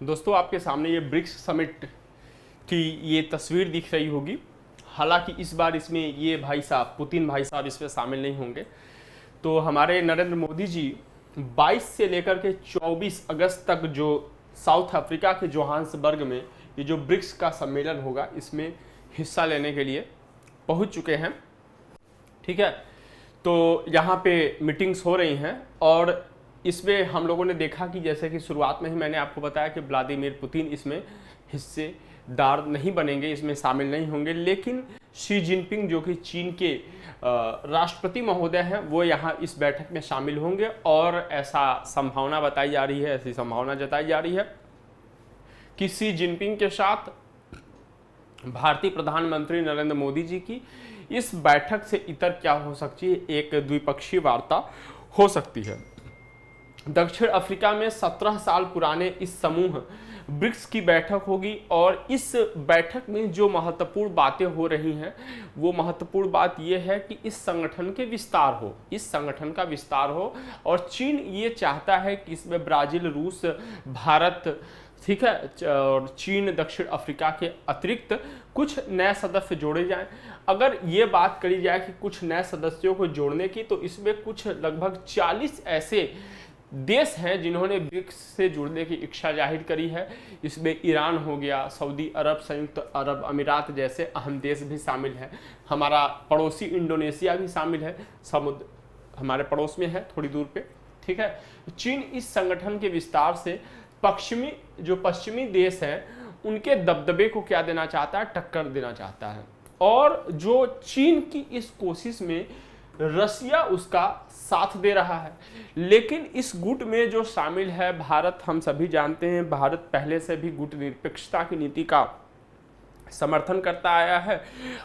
दोस्तों आपके सामने ये ब्रिक्स समिट की ये तस्वीर दिख रही होगी। हालांकि इस बार इसमें ये भाई साहब पुतिन भाई साहब इसमें शामिल नहीं होंगे। तो हमारे नरेंद्र मोदी जी 22 से लेकर के 24 अगस्त तक जो साउथ अफ्रीका के जोहान्सबर्ग में ये जो ब्रिक्स का सम्मेलन होगा इसमें हिस्सा लेने के लिए पहुंच चुके हैं। ठीक है, तो यहाँ पे मीटिंग्स हो रही हैं और इसमें हम लोगों ने देखा कि जैसे कि शुरुआत में ही मैंने आपको बताया कि व्लादिमीर पुतिन इसमें हिस्सेदार नहीं बनेंगे, इसमें शामिल नहीं होंगे, लेकिन शी जिनपिंग जो कि चीन के राष्ट्रपति महोदय हैं वो यहाँ इस बैठक में शामिल होंगे और ऐसा संभावना बताई जा रही है, ऐसी संभावना जताई जा रही है कि शी जिनपिंग के साथ भारतीय प्रधानमंत्री नरेंद्र मोदी जी की इस बैठक से इतर क्या हो सकती है, एक द्विपक्षीय वार्ता हो सकती है। दक्षिण अफ्रीका में 17 साल पुराने इस समूह ब्रिक्स की बैठक होगी और इस बैठक में जो महत्वपूर्ण बातें हो रही हैं वो महत्वपूर्ण बात यह है कि इस संगठन के विस्तार हो, इस संगठन का विस्तार हो और चीन ये चाहता है कि इसमें ब्राजील, रूस, भारत, ठीक है, और चीन, दक्षिण अफ्रीका के अतिरिक्त कुछ नए सदस्य जोड़े जाएं। अगर ये बात करी जाए कि कुछ नए सदस्यों को जोड़ने की, तो इसमें कुछ लगभग 40 ऐसे देश हैं जिन्होंने ब्रिक्स से जुड़ने की इच्छा जाहिर करी है। इसमें ईरान हो गया, सऊदी अरब, संयुक्त अरब अमीरात जैसे अहम देश भी शामिल हैं। हमारा पड़ोसी इंडोनेशिया भी शामिल है, समुद्र हमारे पड़ोस में है थोड़ी दूर पे। ठीक है, चीन इस संगठन के विस्तार से पश्चिमी देश हैं उनके दबदबे को क्या देना चाहता है, टक्कर देना चाहता है। और जो चीन की इस कोशिश में रसिया उसका साथ दे रहा है, लेकिन इस गुट में जो शामिल है भारत, हम सभी जानते हैं भारत पहले से भी गुट निरपेक्षता की नीति का समर्थन करता आया है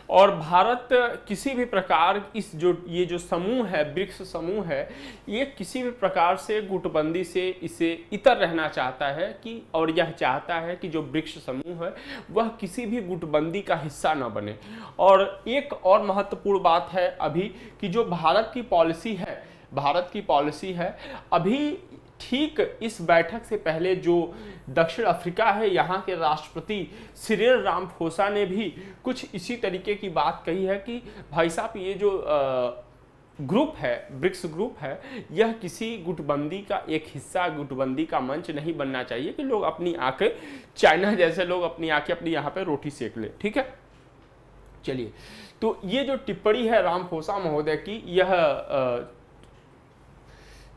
और भारत किसी भी प्रकार ये जो समूह है, ब्रिक्स समूह है, ये किसी भी प्रकार से गुटबंदी से इसे इतर रहना चाहता है कि, और यह चाहता है कि जो ब्रिक्स समूह है वह किसी भी गुटबंदी का हिस्सा न बने। और एक और महत्वपूर्ण बात है अभी कि जो भारत की पॉलिसी है अभी ठीक इस बैठक से पहले जो दक्षिण अफ्रीका है यहाँ के राष्ट्रपति सिरिल रामाफोसा ने भी कुछ इसी तरीके की बात कही है कि भाई साहब ये जो ग्रुप है, ब्रिक्स ग्रुप है, यह किसी गुटबंदी का एक हिस्सा, गुटबंदी का मंच नहीं बनना चाहिए कि लोग अपनी आंखें, चाइना जैसे लोग अपनी आंखें अपनी यहाँ पे रोटी सेक ले। ठीक है, चलिए, तो ये जो टिप्पणी है रामाफोसा महोदय की, यह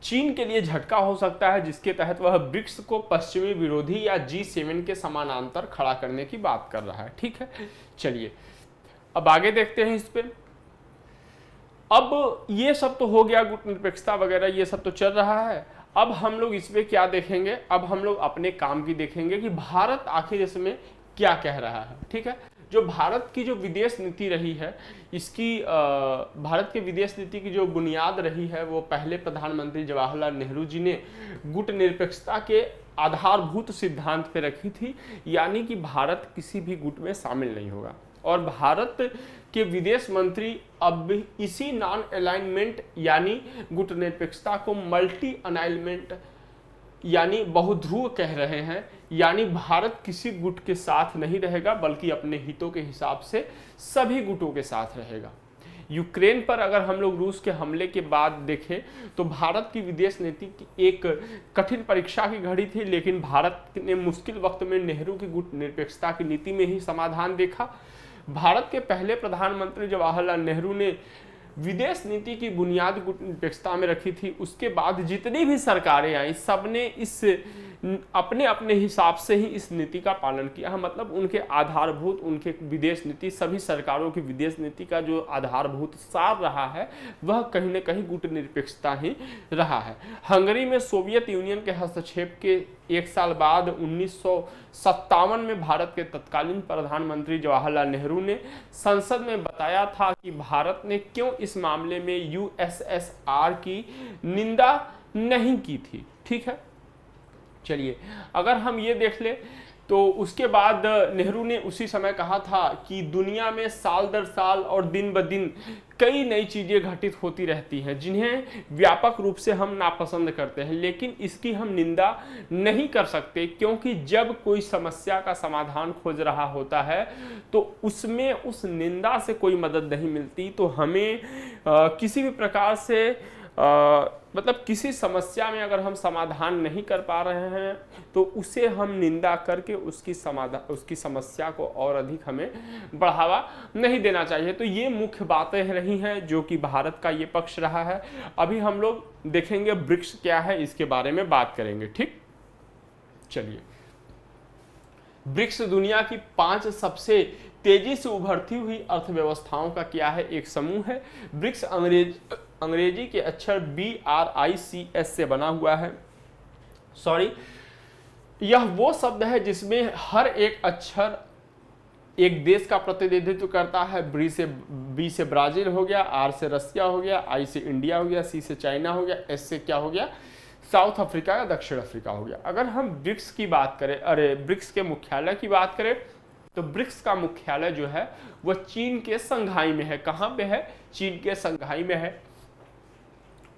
चीन के लिए झटका हो सकता है जिसके तहत वह ब्रिक्स को पश्चिमी विरोधी या G7 के समानांतर खड़ा करने की बात कर रहा है। ठीक है, चलिए अब आगे देखते हैं इस पे। अब ये सब तो हो गया, गुट निरपेक्षता वगैरह ये सब तो चल रहा है। अब हम लोग इसमें क्या देखेंगे, अब हम लोग अपने काम की देखेंगे कि भारत आखिर इसमें क्या कह रहा है। ठीक है, जो भारत की जो विदेश नीति रही है, इसकी भारत के विदेश नीति की जो बुनियाद रही है वो पहले प्रधानमंत्री जवाहरलाल नेहरू जी ने गुट निरपेक्षता के आधारभूत सिद्धांत पे रखी थी, यानी कि भारत किसी भी गुट में शामिल नहीं होगा। और भारत के विदेश मंत्री अब इसी नॉन अलाइनमेंट यानी गुट निरपेक्षता को मल्टी अलाइनमेंट यानी बहुध्रुव कह रहे हैं, यानी भारत किसी गुट के साथ नहीं रहेगा बल्कि अपने हितों के हिसाब से सभी गुटों के साथ रहेगा। यूक्रेन पर अगर हम लोग रूस के हमले के बाद देखें तो भारत की विदेश नीति की एक कठिन परीक्षा की घड़ी थी, लेकिन भारत ने मुश्किल वक्त में नेहरू की गुट निरपेक्षता की नीति में ही समाधान देखा। भारत के पहले प्रधानमंत्री जवाहरलाल नेहरू ने विदेश नीति की बुनियाद गुट निरपेक्षता में रखी थी। उसके बाद जितनी भी सरकारें आई सबने इस अपने अपने हिसाब से ही इस नीति का पालन किया है। मतलब उनके आधारभूत, उनके विदेश नीति, सभी सरकारों की विदेश नीति का जो आधारभूत सार रहा है वह कहीं न कहीं गुट निरपेक्षता ही रहा है। हंगरी में सोवियत यूनियन के हस्तक्षेप के एक साल बाद 1957 में भारत के तत्कालीन प्रधानमंत्री जवाहरलाल नेहरू ने संसद में बताया था कि भारत ने क्यों इस मामले में यूएसएसआर की निंदा नहीं की थी। ठीक है, चलिए अगर हम ये देख ले तो उसके बाद नेहरू ने उसी समय कहा था कि दुनिया में साल दर साल और दिन ब दिन कई नई चीज़ें घटित होती रहती हैं जिन्हें व्यापक रूप से हम नापसंद करते हैं, लेकिन इसकी हम निंदा नहीं कर सकते, क्योंकि जब कोई समस्या का समाधान खोज रहा होता है तो उसमें उस निंदा से कोई मदद नहीं मिलती। तो हमें किसी भी प्रकार से मतलब किसी समस्या में अगर हम समाधान नहीं कर पा रहे हैं तो उसे हम निंदा करके उसकी समस्या को और अधिक हमें बढ़ावा नहीं देना चाहिए। तो ये मुख्य बातें रही हैं जो कि भारत का ये पक्ष रहा है। अभी हम लोग देखेंगे ब्रिक्स क्या है, इसके बारे में बात करेंगे। ठीक, चलिए। ब्रिक्स दुनिया की 5 सबसे तेजी से उभरती हुई अर्थव्यवस्थाओं का क्या है, एक समूह है। ब्रिक्स अंग्रेजी के अक्षर BRICS से बना हुआ है। यह वो शब्द है जिसमें हर एक अक्षर एक देश का प्रतिनिधित्व करता है। B से ब्राजील हो गया, R से रसिया हो गया, I से इंडिया हो गया, C से चाइना हो गया, S से क्या हो गया, साउथ अफ्रीका या दक्षिण अफ्रीका हो गया। अगर हम ब्रिक्स की बात करें, ब्रिक्स के मुख्यालय की बात करें तो ब्रिक्स का मुख्यालय जो है वह चीन के संघाई में है। कहाँ पे है? चीन के संघाई में है।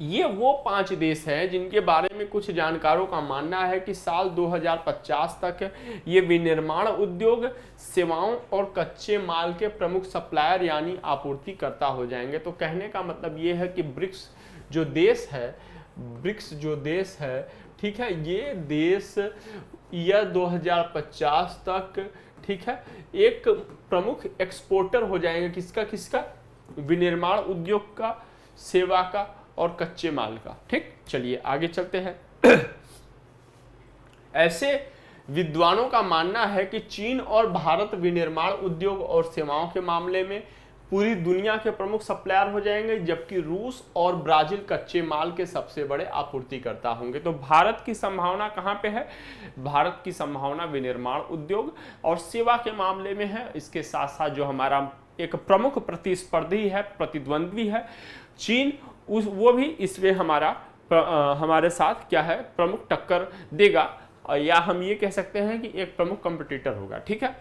ये वो 5 देश हैं जिनके बारे में कुछ जानकारों का मानना है कि साल 2050 तक ये विनिर्माण उद्योग, सेवाओं और कच्चे माल के प्रमुख सप्लायर यानी आपूर्तिकर्ता हो जाएंगे। तो कहने का मतलब ये है कि ब्रिक्स जो देश है, ठीक है, ये देश ईयर 2050 तक, ठीक है, एक प्रमुख एक्सपोर्टर हो जाएंगे। किसका? विनिर्माण उद्योग का, सेवा का और कच्चे माल का। ठीक, चलिए आगे चलते हैं। ऐसे विद्वानों का मानना है कि चीन और भारत विनिर्माण उद्योग और सेवाओं के मामले में पूरी दुनिया के प्रमुख सप्लायर हो जाएंगे, जबकि रूस और ब्राजील कच्चे माल के सबसे बड़े आपूर्तिकर्ता होंगे। तो भारत की संभावना कहाँ पे है? भारत की संभावना विनिर्माण उद्योग और सेवा के मामले में है। इसके साथ साथ जो हमारा एक प्रमुख प्रतिस्पर्धी है, प्रतिद्वंद्वी है चीन, वो भी इसमें हमारे साथ क्या है, प्रमुख टक्कर देगा, या हम ये कह सकते हैं कि एक प्रमुख कंपटीटर होगा। ठीक है।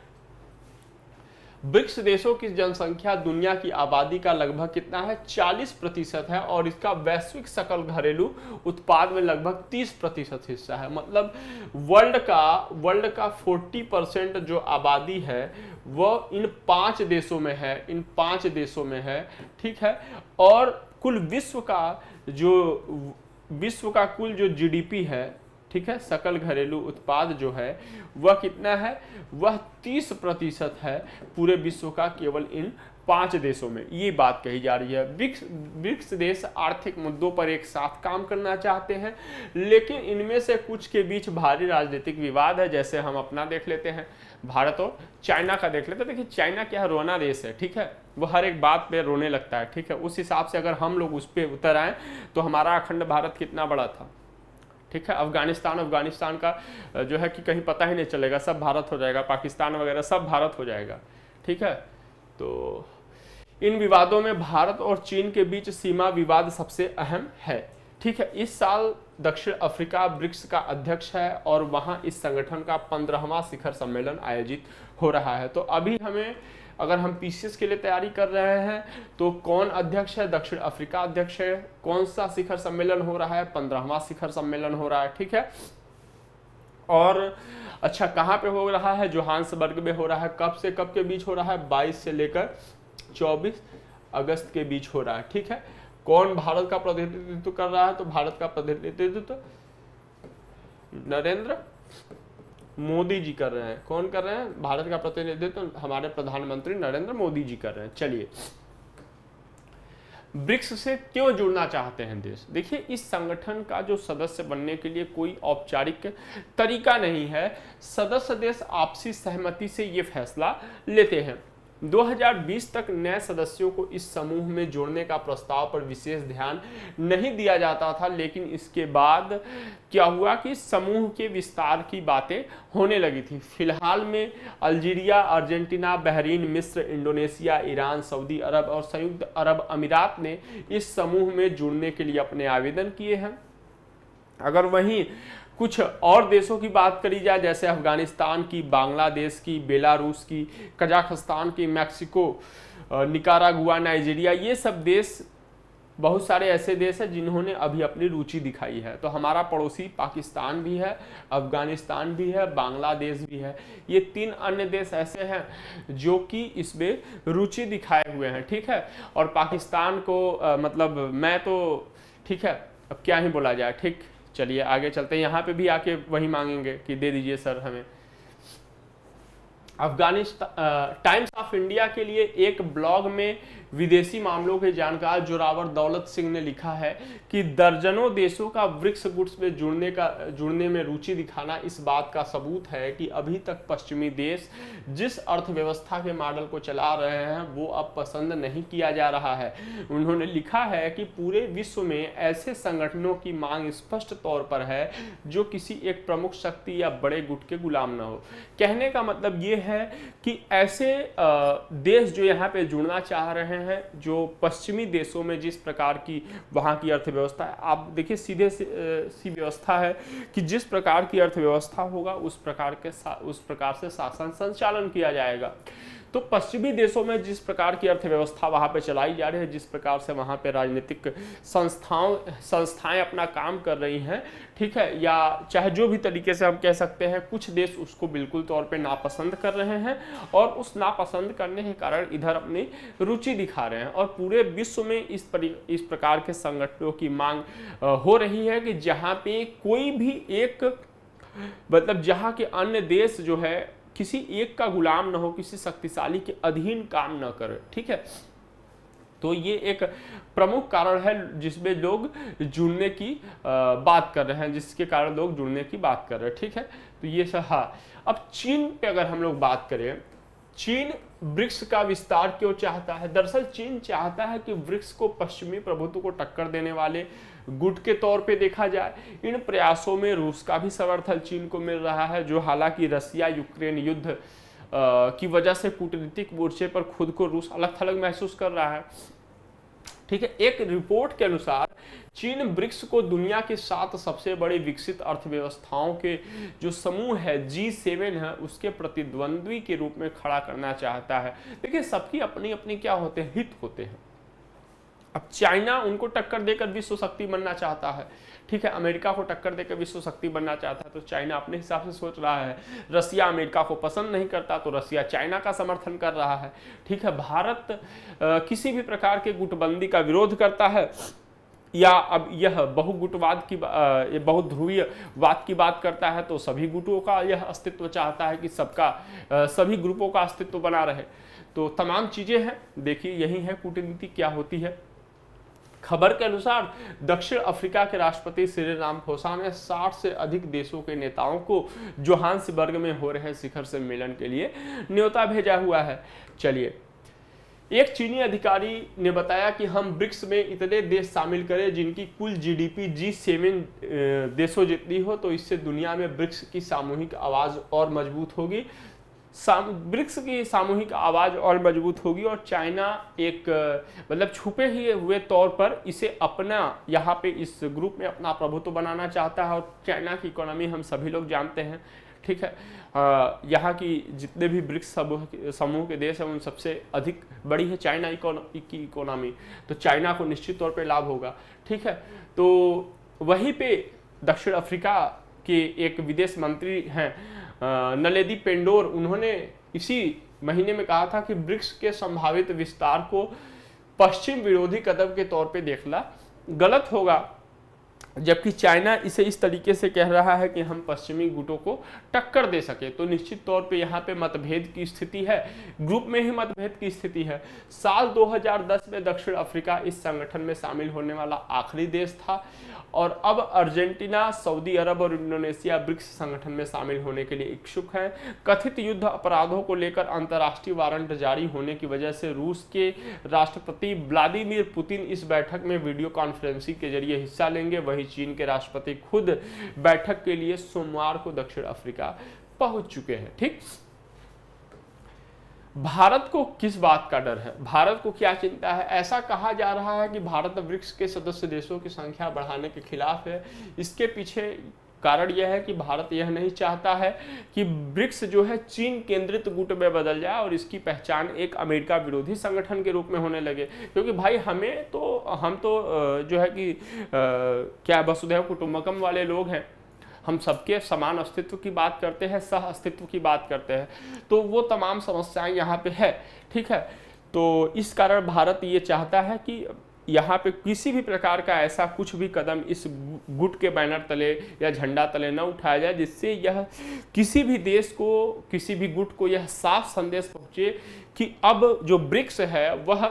ब्रिक्स देशों की जनसंख्या दुनिया की आबादी का लगभग कितना है? 40% है और इसका वैश्विक सकल घरेलू उत्पाद में लगभग 30% हिस्सा है। मतलब वर्ल्ड का 40% जो आबादी है वह इन 5 देशों में है, ठीक है। और कुल विश्व का कुल जो GDP है, ठीक है, सकल घरेलू उत्पाद जो है वह कितना है? वह 30% है पूरे विश्व का, केवल इन 5 देशों में। ये बात कही जा रही है। ब्रिक्स देश आर्थिक मुद्दों पर एक साथ काम करना चाहते हैं, लेकिन इनमें से कुछ के बीच भारी राजनीतिक विवाद है। जैसे हम अपना देख लेते हैं, भारत और चाइना का देख लेते हैं। देखिए चाइना क्या है, रोना देश है, ठीक है, वो हर एक बात पे रोने लगता है, ठीक है। उस हिसाब से अगर हम लोग उस पर उतर आए तो हमारा अखंड भारत कितना बड़ा था, ठीक है। अफगानिस्तान का जो है कि कहीं पता ही नहीं चलेगा, सब भारत हो जाएगा, पाकिस्तान वगैरह सब भारत हो जाएगा, ठीक है। तो इन विवादों में भारत और चीन के बीच सीमा विवाद सबसे अहम है, ठीक है। इस साल दक्षिण अफ्रीका ब्रिक्स का अध्यक्ष है और वहां इस संगठन का 15वां शिखर सम्मेलन आयोजित हो रहा है। तो अभी अगर हम PCS के लिए तैयारी कर रहे हैं तो कौन अध्यक्ष है? दक्षिण अफ्रीका अध्यक्ष है। कौन सा शिखर सम्मेलन हो रहा है? 15वां शिखर सम्मेलन हो रहा है, ठीक है। और अच्छा, कहाँ पे हो रहा है? जोहान्सबर्ग में हो रहा है। कब से कब के बीच हो रहा है? 22 से लेकर 24 अगस्त के बीच हो रहा है, ठीक है। कौन भारत का प्रतिनिधित्व कर रहा है? तो भारत का प्रतिनिधित्व नरेंद्र मोदी जी कर रहे हैं। कौन कर रहे हैं? भारत का प्रतिनिधित्व हमारे प्रधानमंत्री नरेंद्र मोदी जी कर रहे हैं। चलिए, ब्रिक्स से क्यों जुड़ना चाहते हैं देश? देखिए, इस संगठन का जो सदस्य बनने के लिए कोई औपचारिक तरीका नहीं है। सदस्य देश आपसी सहमति से ये फैसला लेते हैं। 2020 तक नए सदस्यों को इस समूह में जोड़ने का प्रस्ताव पर विशेष ध्यान नहीं दिया जाता था, लेकिन इसके बाद क्या हुआ कि समूह के विस्तार की बातें होने लगी थी। फिलहाल में अल्जीरिया, अर्जेंटीना, बहरीन, मिस्र, इंडोनेशिया, ईरान, सऊदी अरब और संयुक्त अरब अमीरात ने इस समूह में जुड़ने के लिए अपने आवेदन किए हैं। अगर वहीं कुछ और देशों की बात करी जाए, जैसे अफगानिस्तान की, बांग्लादेश की, बेलारूस की, कजाकिस्तान की, मैक्सिको, निकारागुआ, नाइजीरिया, ये सब देश, बहुत सारे ऐसे देश हैं जिन्होंने अभी अपनी रुचि दिखाई है। तो हमारा पड़ोसी पाकिस्तान भी है, अफगानिस्तान भी है, बांग्लादेश भी है। ये 3 अन्य देश ऐसे हैं जो कि इसमें रुचि दिखाए हुए हैं, ठीक है। और पाकिस्तान को मतलब मैं तो ठीक है, अब क्या ही बोला जाए, ठीक। चलिए आगे चलते हैं, यहाँ पे भी आके वही मांगेंगे कि दे दीजिए सर हमें। अफगानिस्तान टाइम्स ऑफ इंडिया के लिए एक ब्लॉग में विदेशी मामलों के जानकार जोरावर दौलत सिंह ने लिखा है कि दर्जनों देशों का ब्रिक्स गुट्स में जुड़ने में रुचि दिखाना इस बात का सबूत है कि अभी तक पश्चिमी देश जिस अर्थव्यवस्था के मॉडल को चला रहे हैं वो अब पसंद नहीं किया जा रहा है। उन्होंने लिखा है कि पूरे विश्व में ऐसे संगठनों की मांग स्पष्ट तौर पर है जो किसी एक प्रमुख शक्ति या बड़े गुट के गुलाम न हो। कहने का मतलब ये है कि ऐसे देश जो यहाँ पे जुड़ना चाह रहे हैं, जो पश्चिमी देशों में जिस प्रकार की वहाँ की अर्थव्यवस्था है, आप देखिए सीधे सी व्यवस्था है कि जिस प्रकार की अर्थव्यवस्था होगा उस प्रकार से शासन संचालन किया जाएगा। तो पश्चिमी देशों में जिस प्रकार की अर्थव्यवस्था वहाँ पे चलाई जा रही है, जिस प्रकार से वहाँ पे राजनीतिक संस्थाएं अपना काम कर रही हैं, ठीक है, या चाहे जो भी तरीके से हम कह सकते हैं, कुछ देश उसको बिल्कुल तौर पे नापसंद कर रहे हैं और उस नापसंद करने के कारण इधर अपनी रुचि दिखा रहे हैं। और पूरे विश्व में इस प्रकार के संगठनों की मांग हो रही है कि जहाँ पे कोई भी एक मतलब जहाँ के अन्य देश जो है किसी एक का गुलाम न हो, किसी शक्तिशाली के अधीन काम न करे, ठीक है। तो ये एक प्रमुख कारण है जिसमें लोग जुड़ने की बात कर रहे हैं, जिसके कारण लोग जुड़ने की बात कर रहे हैं, ठीक है। तो ये सब। हाँ, अब चीन पे अगर हम लोग बात करें, चीन ब्रिक्स का विस्तार क्यों चाहता है? दरअसल चीन चाहता है कि ब्रिक्स को पश्चिमी प्रभुत्व को टक्कर देने वाले गुट के तौर पे देखा जाए। इन प्रयासों में रूस का भी समर्थन चीन को मिल रहा है, जो हालांकि रसिया यूक्रेन युद्ध की वजह से कूटनीतिक मोर्चे पर खुद को रूस अलग थलग महसूस कर रहा है, ठीक है। एक रिपोर्ट के अनुसार चीन ब्रिक्स को दुनिया के 7 सबसे बड़े विकसित अर्थव्यवस्थाओं के जो समूह है G7 है, उसके प्रतिद्वंद्वी के रूप में खड़ा करना चाहता है। देखिए सबकी अपनी अपनी क्या होते हैं, हित होते हैं। अब चाइना उनको टक्कर देकर विश्व शक्ति बनना चाहता है, ठीक है। अमेरिका को टक्कर देकर विश्व शक्ति बनना चाहता है, तो चाइना अपने हिसाब से सोच रहा है। रसिया अमेरिका को पसंद नहीं करता, तो रसिया चाइना का समर्थन कर रहा है, ठीक है। भारत किसी भी प्रकार के गुटबंदी का विरोध करता है, या अब यह बहुगुटवाद की बहुध्रुवीयवाद की बात करता है, तो सभी गुटों का यह अस्तित्व चाहता है कि सभी ग्रुपों का अस्तित्व बना रहे। तो तमाम चीजें हैं। देखिए यही है कूटनीति क्या होती है। खबर के अनुसार दक्षिण अफ्रीका के राष्ट्रपति सिरिल रामाफोसा ने 60 से अधिक देशों के नेताओं को जोहान्सबर्ग में हो रहे शिखर सम्मेलन के लिए न्योता भेजा हुआ है। चलिए, एक चीनी अधिकारी ने बताया कि हम ब्रिक्स में इतने देश शामिल करें जिनकी कुल जीडीपी G7 देशों जितनी हो, तो इससे दुनिया में ब्रिक्स की सामूहिक आवाज और मजबूत होगी। ब्रिक्स की सामूहिक आवाज और मजबूत होगी और चाइना एक मतलब छुपे ही हुए तौर पर इसे अपना यहाँ पे इस ग्रुप में अपना प्रभुत्व बनाना चाहता है। और चाइना की इकोनॉमी हम सभी लोग जानते हैं, ठीक है। यहाँ की जितने भी ब्रिक्स समूह के देश हैं उन सबसे अधिक बड़ी है चाइना की इकोनॉमी, तो चाइना को निश्चित तौर पे लाभ होगा, ठीक है। तो वहीं पे दक्षिण अफ्रीका के एक विदेश मंत्री हैं नलेदी पेंडोर, उन्होंने इसी महीने में कहा था कि ब्रिक्स के संभावित विस्तार को पश्चिम विरोधी कदम के तौर पे देखना गलत होगा, जबकि चाइना इसे इस तरीके से कह रहा है कि हम पश्चिमी गुटों को टक्कर दे सके। तो निश्चित तौर पे यहाँ पे मतभेद की स्थिति है, ग्रुप में ही मतभेद की स्थिति है। साल 2010 में दक्षिण अफ्रीका इस संगठन में शामिल होने वाला आखिरी देश था और अब अर्जेंटीना, सऊदी अरब और इंडोनेशिया ब्रिक्स संगठन में शामिल होने के लिए इच्छुक हैं। कथित युद्ध अपराधों को लेकर अंतर्राष्ट्रीय वारंट जारी होने की वजह से रूस के राष्ट्रपति व्लादिमीर पुतिन इस बैठक में वीडियो कॉन्फ्रेंसिंग के जरिए हिस्सा लेंगे। वहीं चीन के राष्ट्रपति खुद बैठक के लिए सोमवार को दक्षिण अफ्रीका पहुंच चुके हैं, ठीक। भारत को किस बात का डर है, भारत को क्या चिंता है? ऐसा कहा जा रहा है कि भारत ब्रिक्स के सदस्य देशों की संख्या बढ़ाने के खिलाफ है। इसके पीछे कारण यह है कि भारत यह नहीं चाहता है कि ब्रिक्स जो है चीन केंद्रित गुट में बदल जाए और इसकी पहचान एक अमेरिका विरोधी संगठन के रूप में होने लगे। क्योंकि भाई हम तो जो है कि क्या वसुधैव कुटुंबकम वाले लोग हैं, हम सबके समान अस्तित्व की बात करते हैं, सह अस्तित्व की बात करते हैं, तो वो तमाम समस्याएं यहाँ पे है। ठीक है, तो इस कारण भारत ये चाहता है कि यहाँ पे किसी भी प्रकार का ऐसा कुछ भी कदम इस गुट के बैनर तले या झंडा तले न उठाया जाए जिससे यह किसी भी देश को, किसी भी गुट को यह साफ संदेश पहुँचे कि अब जो ब्रिक्स है वह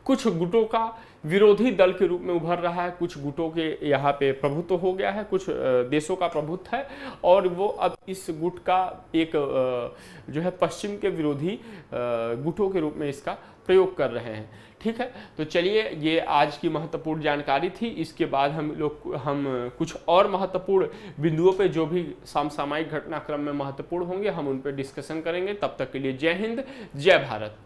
कुछ गुटों का विरोधी दल के रूप में उभर रहा है, कुछ गुटों के यहाँ पे प्रभुत्व हो गया है, कुछ देशों का प्रभुत्व है और वो अब इस गुट का एक जो है पश्चिम के विरोधी गुटों के रूप में इसका प्रयोग कर रहे हैं। ठीक है, तो चलिए ये आज की महत्वपूर्ण जानकारी थी। इसके बाद हम कुछ और महत्वपूर्ण बिंदुओं पे जो भी समसामयिक घटनाक्रम में महत्वपूर्ण होंगे हम उन पर डिस्कशन करेंगे। तब तक के लिए जय हिंद, जय भारत।